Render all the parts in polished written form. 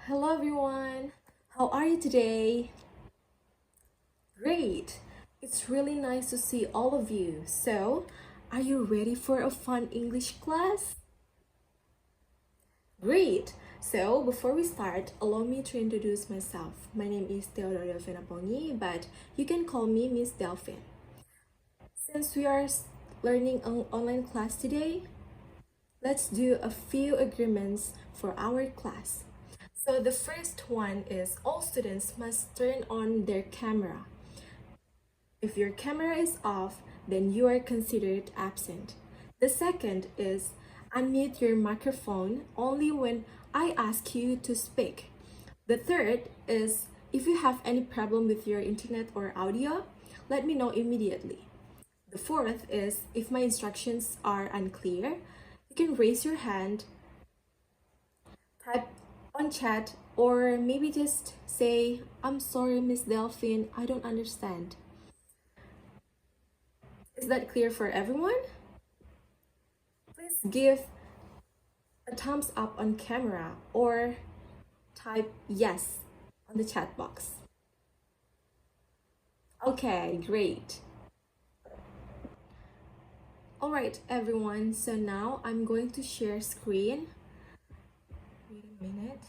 Hello everyone! How are you today? Great! It's really nice to see all of you. So, are you ready for a fun English class? Great! So, before we start, allow me to introduce myself. My name is Theodora Delphina Pongi, but you can call me Miss Delphin. Since we are learning an online class today, let's do a few agreements for our class. So the first one is all students must turn on their camera. If your camera is off, then you are considered absent. The second is unmute your microphone only when I ask you to speak. The third is if you have any problem with your internet or audio, let me know immediately. The fourth is if my instructions are unclear, you can raise your hand, type on chat, or maybe just say, I'm sorry, Miss Delphine, I don't understand. Is that clear for everyone? Please give a thumbs up on camera or type yes on the chat box. Okay, great. All right, everyone, so now I'm going to share screen. Wait a minute.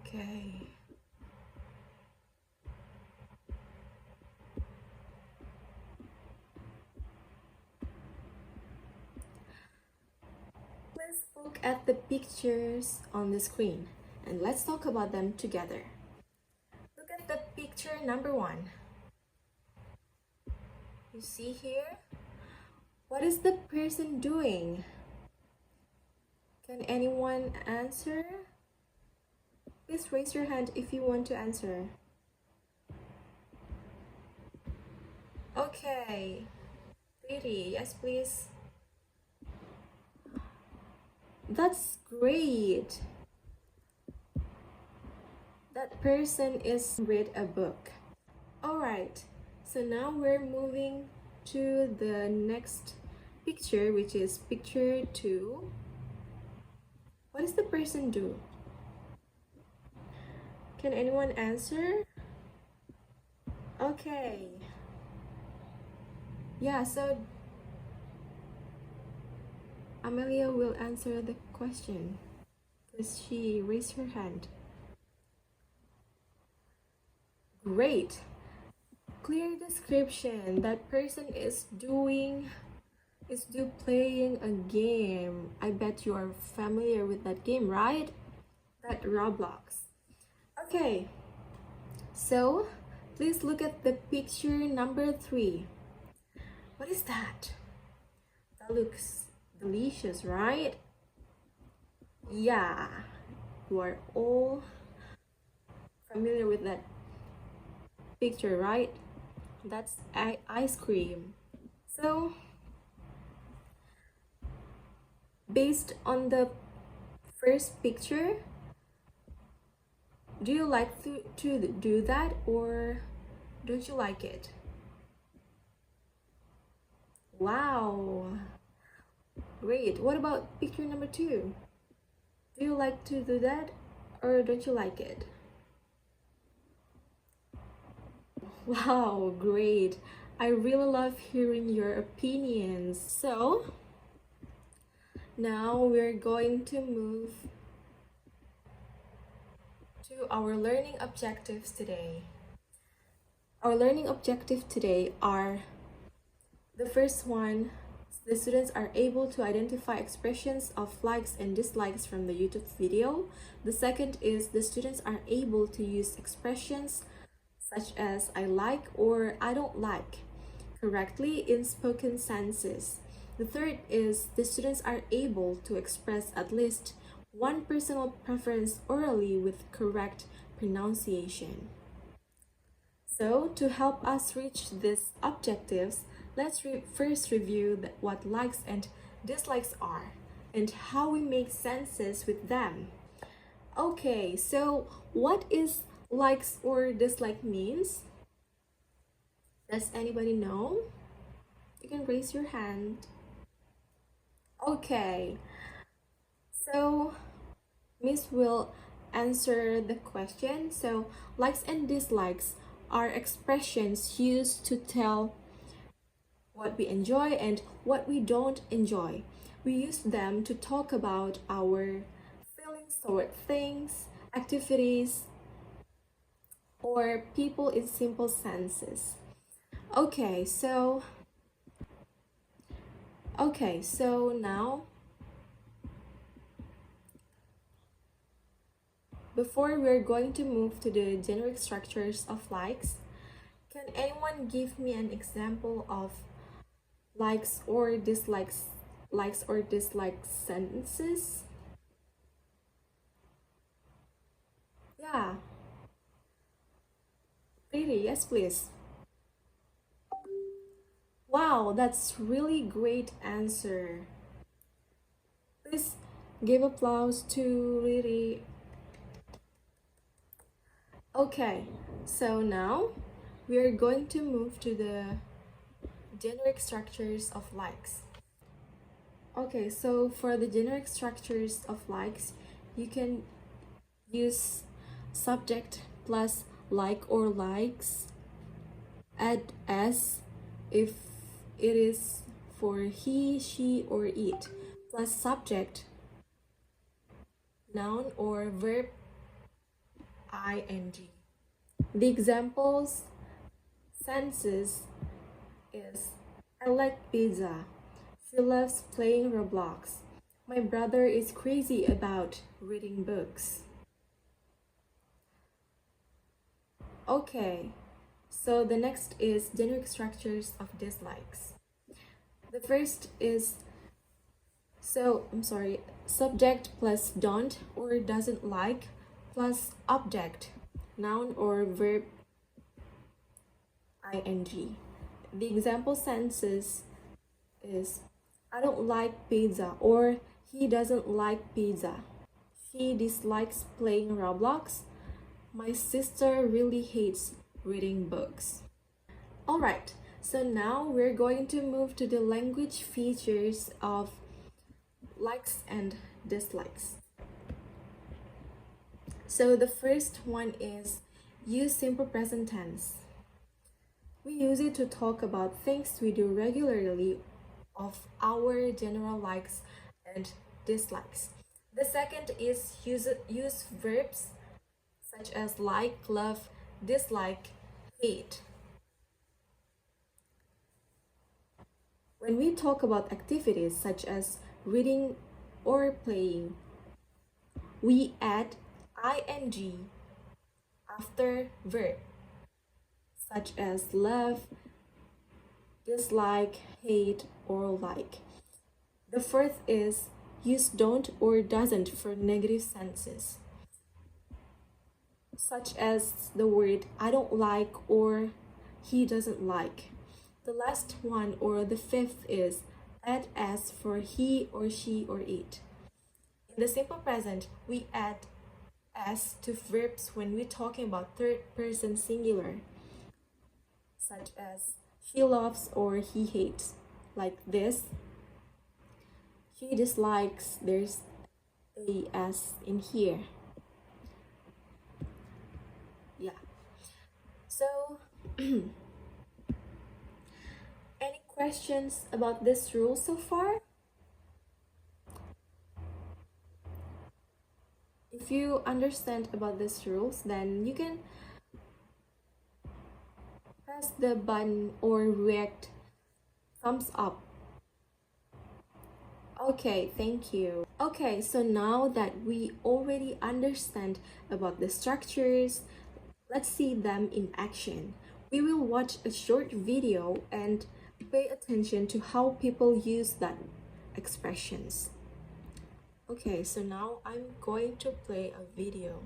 Okay. Please look at the pictures on the screen and let's talk about them together. Look at the picture number 1. You see here? What is the person doing? Can anyone answer? Please raise your hand if you want to answer. Okay. Pretty, yes please. That's great. That person is read a book. Alright, so now we're moving to the next picture, which is picture 2. What does the person do? Can anyone answer? Okay. Yeah, so Amelia will answer the question because she raised her hand. Great. Clear description. That person is playing a game. I bet you are familiar with that game, right? That Roblox. Okay. So, please look at the picture number 3. What is that? That looks delicious, right? Yeah. You are all familiar with that picture, right? That's ice cream. So, based on the first picture, do you like to do that or don't you like it? Wow, great. What about picture number 2? Do you like to do that or don't you like it? Wow, great. I really love hearing your opinions. So, now we're going to move to our learning objectives today. Our learning objectives today are the first one, the students are able to identify expressions of likes and dislikes from the YouTube video. The second is the students are able to use expressions such as I like or I don't like correctly in spoken sentences. The third is the students are able to express at least one personal preference orally with correct pronunciation. So, to help us reach these objectives, let's first review what likes and dislikes are and how we make senses with them. Okay, so what is likes or dislike means? Does anybody know? You can raise your hand. Okay, so Miss will answer the question. So, likes and dislikes are expressions used to tell what we enjoy and what we don't enjoy. We use them to talk about our feelings toward things, activities, or people in simple senses. Okay, so now before we're going to move to the generic structures of likes, can anyone give me an example of likes or dislikes sentences? Yeah, really, yes, please. Wow, that's really great answer. Please give applause to Riri. Okay, so now we are going to move to the generic structures of likes. Okay, so for the generic structures of likes, you can use subject plus like or likes, add s if it is for he, she, or it, plus subject, noun or verb ing. The examples senses is I like pizza. She loves playing Roblox. My brother is crazy about reading books. Okay, so the next is generic structures of dislikes. The first is subject plus don't or doesn't like plus object, noun or verb ing. The example sentences is I don't like pizza or he doesn't like pizza. She dislikes playing Roblox. My sister really hates reading books. Alright, so now we're going to move to the language features of likes and dislikes. So the first one is use simple present tense. We use it to talk about things we do regularly of our general likes and dislikes. The second is use verbs such as like, love, dislike, hate. When we talk about activities such as reading or playing, we add ing after verb such as love, dislike, hate, or like. The fourth is use don't or doesn't for negative senses, such as the word I don't like or he doesn't like. The last one or the fifth is add s for he or she or it. In the simple present, we add s to verbs when we're talking about third person singular, such as she loves or he hates, like this. He dislikes, there's a s in here. Yeah. So, any questions about this rule so far? If you understand about these rules, then you can press the button or react thumbs up. Okay, thank you. Okay, so now that we already understand about the structures, let's see them in action. We will watch a short video and pay attention to how people use that expressions. Okay, so now I'm going to play a video.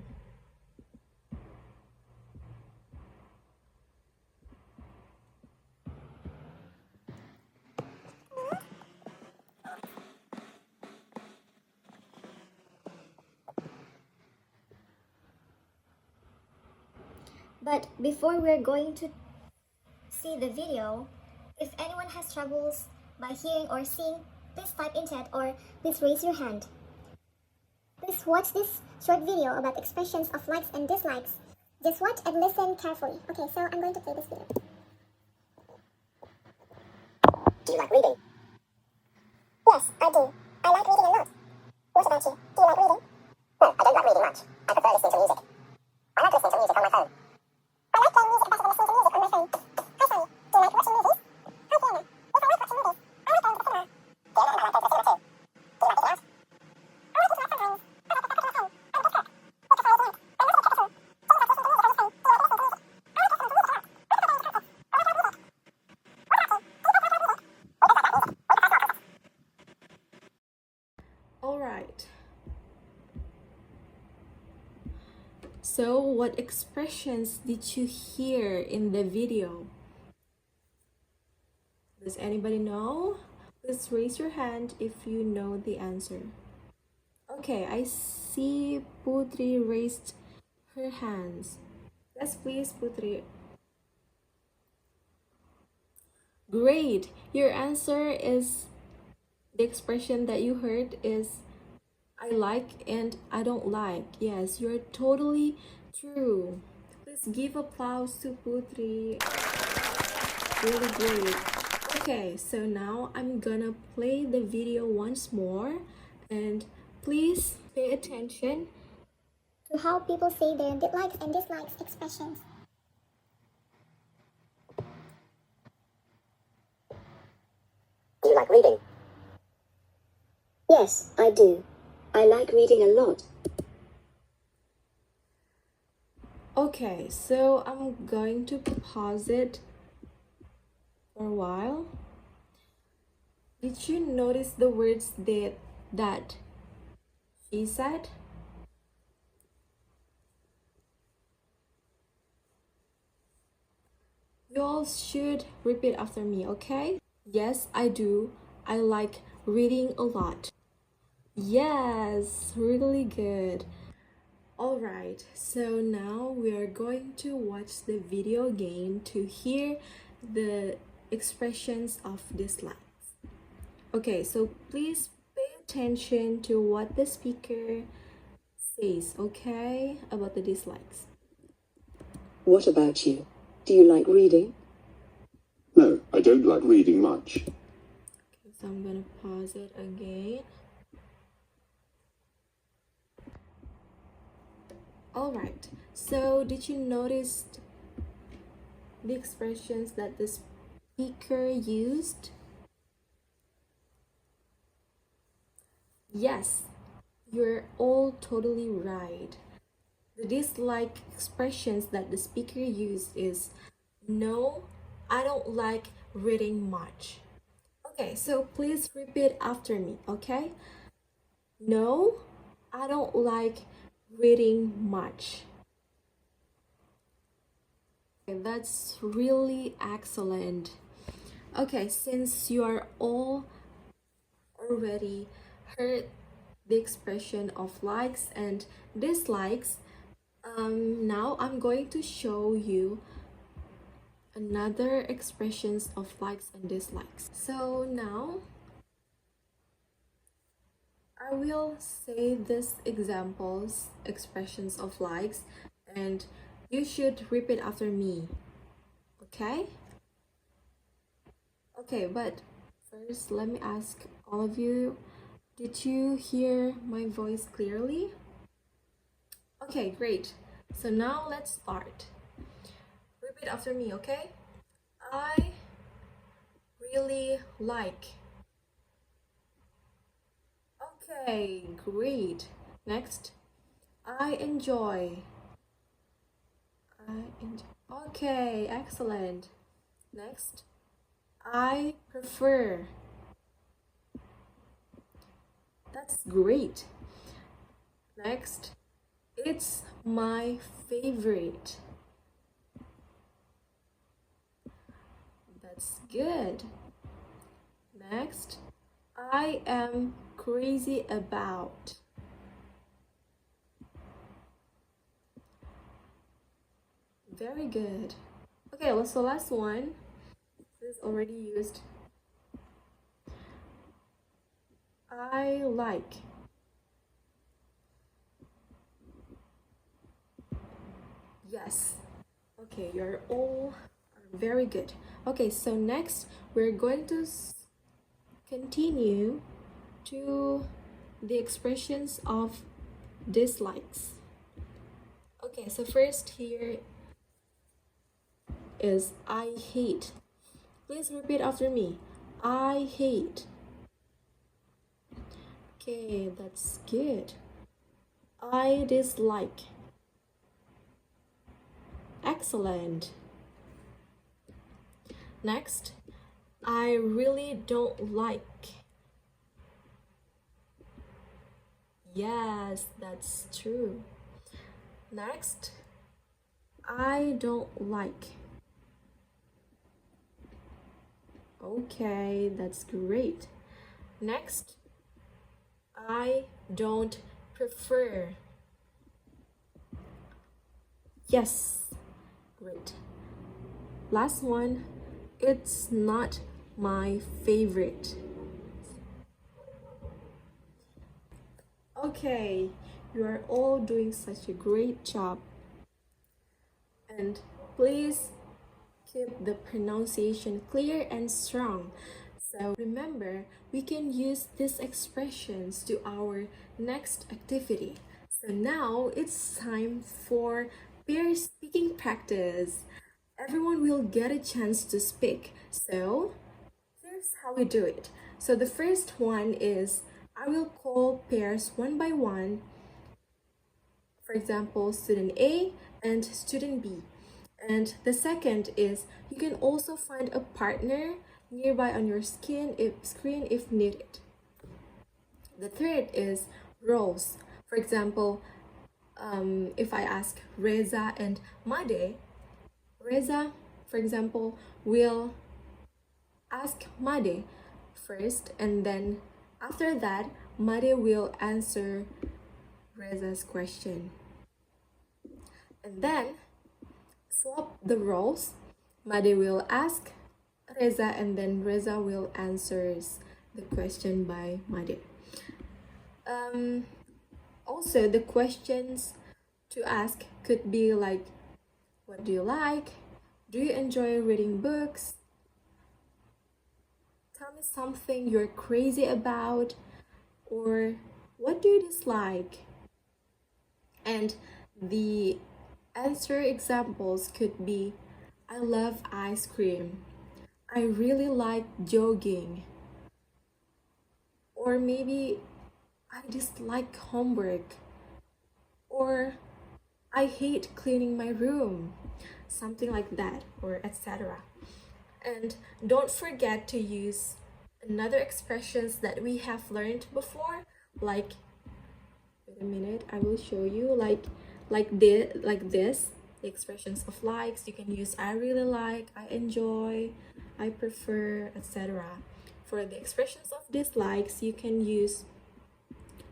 But before we're going to see the video, If anyone has troubles by hearing or seeing, please type in chat or please raise your hand. Please watch this short video about expressions of likes and dislikes. Just watch and listen carefully. Okay, so I'm going to play this video. Do you like reading? Yes, I do. I like reading a lot. What about you? Do you like reading? No, I don't like reading much. I prefer listening to music. I like listening to music on my phone. I like playing music better than listening to music on my phone. Hi Sally, do you like watching movies? Hi Fiona, if I like watching movies, I like going to the cinema. Fiona and I like going to the cinema too. Do you like eating out? I like eating out sometimes. I like to cook at my home. I like to cook. What prefers you to eat? Some like listening to music on my phone. Do you like listening to music? I like listening to music a lot. What prefers you to eat? I like music. What about you? Do you like music? We just like music. We prefer small concerts. All right. So, what expressions did you hear in the video? Does anybody know? Please raise your hand if you know the answer. Okay, I see Putri raised her hands. Yes, please, Putri. Great. Your answer is the expression that you heard is I like and I don't like. Yes, you're totally true. Please give applause to Putri. Really great. Okay, so now I'm gonna play the video once more and please pay attention To how people say their likes and dislikes expressions. Do you like reading? Yes, I do. I like reading a lot. Okay, so I'm going to pause it for a while. Did you notice the words that she said? You all should repeat after me, okay? Yes, I do. I like reading a lot. Yes, really good. Alright, so now we are going to watch the video game to hear the expressions of dislikes. Okay, so please pay attention to what the speaker says, okay, about the dislikes. What about you? Do you like reading? No, I don't like reading much. Okay, so I'm gonna pause it again. Alright, so did you notice the expressions that the speaker used? Yes, you're all totally right. The dislike expressions that the speaker used is no, I don't like reading much. Okay, so please repeat after me, okay? No, I don't like reading much. Okay, that's really excellent. Okay, since you are all already heard the expression of likes and dislikes, now I'm going to show you another expressions of likes and dislikes. So now I will say these expressions of likes, and you should repeat after me. Okay? Okay, but first let me ask all of you, did you hear my voice clearly? Okay, great. So now let's start. Repeat after me, okay? I really like. Okay, great. Next, I enjoy. Okay, excellent. Next, I prefer. That's great. Next, it's my favorite. That's good. Next, I am crazy about. Very good. Okay, so last one. is already used. I like. Yes. Okay, you're all very good. Okay, so next we're going to continue to the expressions of dislikes. Okay, so first here is I hate. Please repeat after me. I hate. Okay, that's good. I dislike. Excellent. Next, I really don't like. Yes, that's true. Next, I don't like. Okay, that's great. Next, I don't prefer. Yes, great. Last one, it's not my favorite. Okay, you are all doing such a great job. And please keep the pronunciation clear and strong. So remember, we can use these expressions to our next activity. So now it's time for pair speaking practice. Everyone will get a chance to speak. So here's how we do it. So the first one is I will call pairs one by one. For example, student A and student B. And the second is you can also find a partner nearby on your screen if needed. The third is roles. For example, if I ask Reza and Made, Reza, for example, will ask Made first, and then after that, Made will answer Reza's question. And then swap the roles. Made will ask Reza, and then Reza will answer the question by Made. Also, the questions to ask could be like, what do you like? Do you enjoy reading books? Tell me something you're crazy about. Or what do you dislike? And the answer examples could be, I love ice cream. I really like jogging. Or maybe I dislike homework. Or I hate cleaning my room. Something like that, or etc. And don't forget to use another expressions that we have learned before, like, wait a minute, I will show you, like this, the expressions of likes. You can use I really like, I enjoy, I prefer, etc. For the expressions of dislikes, you can use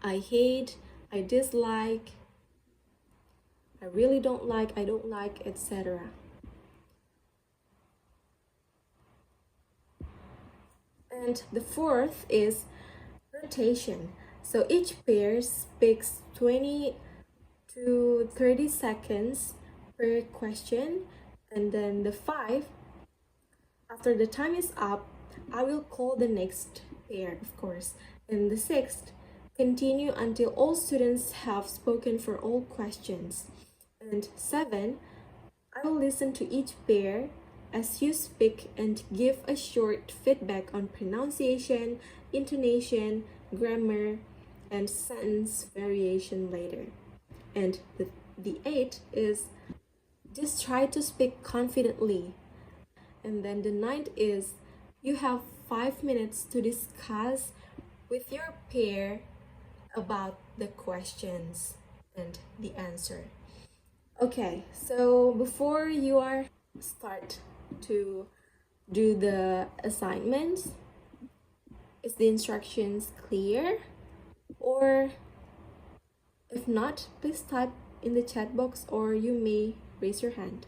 I hate, I dislike, I really don't like, I don't like, etc. And the fourth is rotation. So each pair speaks 20 to 30 seconds per question, and then the five, after the time is up, I will call the next pair, of course. And the sixth, continue until all students have spoken for all questions. And seven, I will listen to each pair as you speak and give a short feedback on pronunciation, intonation, grammar, and sentence variation later. And the eighth is just try to speak confidently. And then the ninth is you have 5 minutes to discuss with your pair about the questions and the answer. Okay, so before you are start to do the assignments, is the instructions clear? Or if not, please type in the chat box, or you may raise your hand.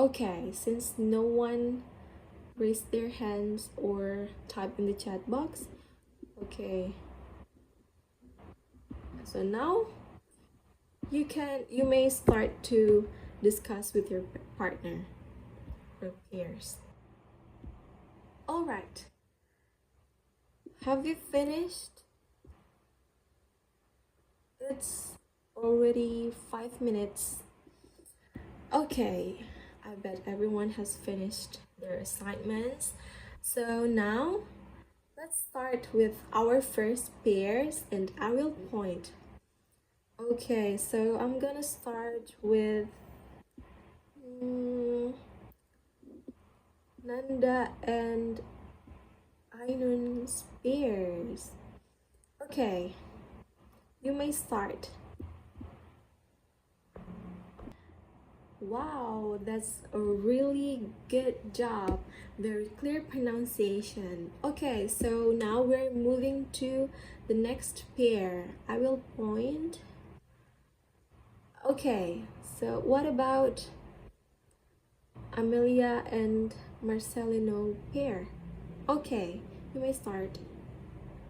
Okay, since no one raised their hands or type in the chat box, okay. So now you may start to discuss with your partner or peers. All right. Have you finished? It's already 5 minutes. Okay, I bet everyone has finished their assignments. So now let's start with our first pairs and I will point. Okay, so I'm gonna start with Nanda and Ainun's pairs. Okay, you may start. Wow, that's a really good job. Very clear pronunciation. Okay, so now we're moving to the next pair. I will point. Okay, so what about Amelia and Marcelino pair? Okay, you may start.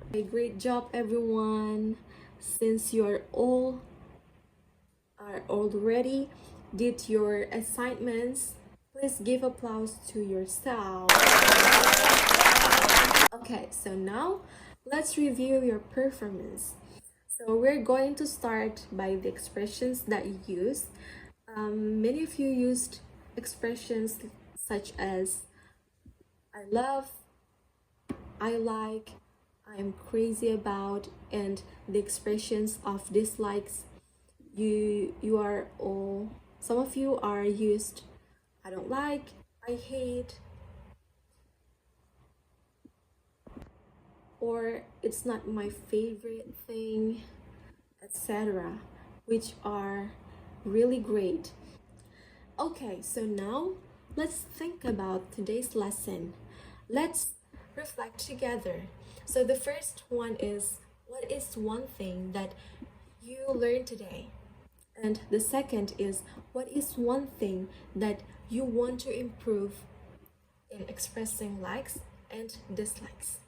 Okay, great job, everyone. Since you're all are already did your assignments, please give applause to yourself. Okay, so now let's review your performance. So we're going to start by the expressions that you use. Many of you used expressions such as I love, I like, I'm crazy about, and the expressions of dislikes. You are all, some of you are used I don't like, I hate, or it's not my favorite thing, etc., which are really great. Okay, so now let's think about today's lesson. Let's reflect together. So the first one is, what is one thing that you learned today? And the second is, what is one thing that you want to improve in expressing likes and dislikes?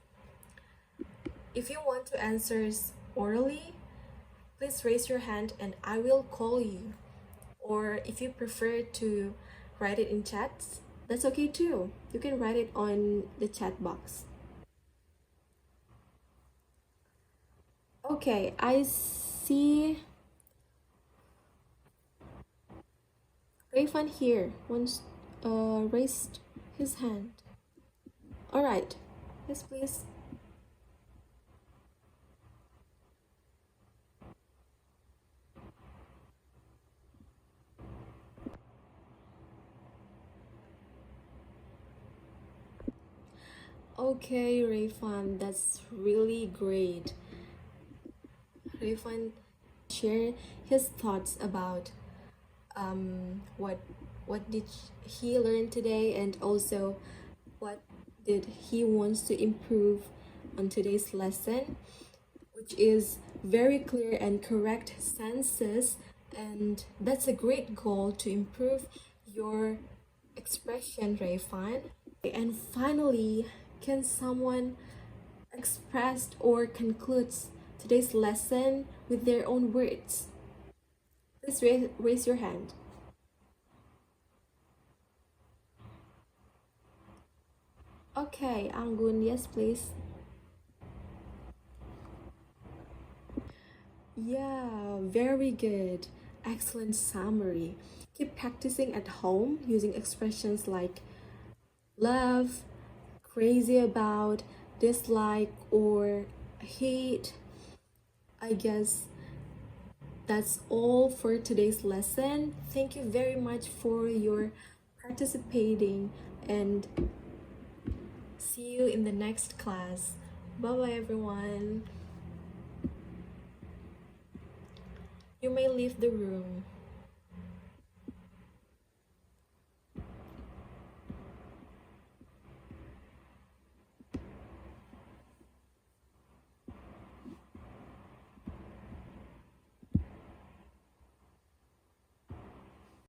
If you want to answer orally, please raise your hand and I will call you. Or if you prefer to write it in chats, that's okay too. You can write it on the chat box. Okay, I see Rayfan here once raised his hand. All right, yes please. Okay, Rayfan, that's really great. Rayfan share his thoughts about what did he learn today, and also what did he wants to improve on today's lesson, which is very clear and correct senses, and that's a great goal to improve your expression, Rayfan. And finally, can someone express or concludes today's lesson with their own words? Please raise your hand. Okay, Anggun, yes please. Yeah, very good. Excellent summary. Keep practicing at home using expressions like love, crazy about, dislike, or hate. I guess that's all for today's lesson. Thank you very much for your participating and see you in the next class. Bye bye, everyone. You may leave the room.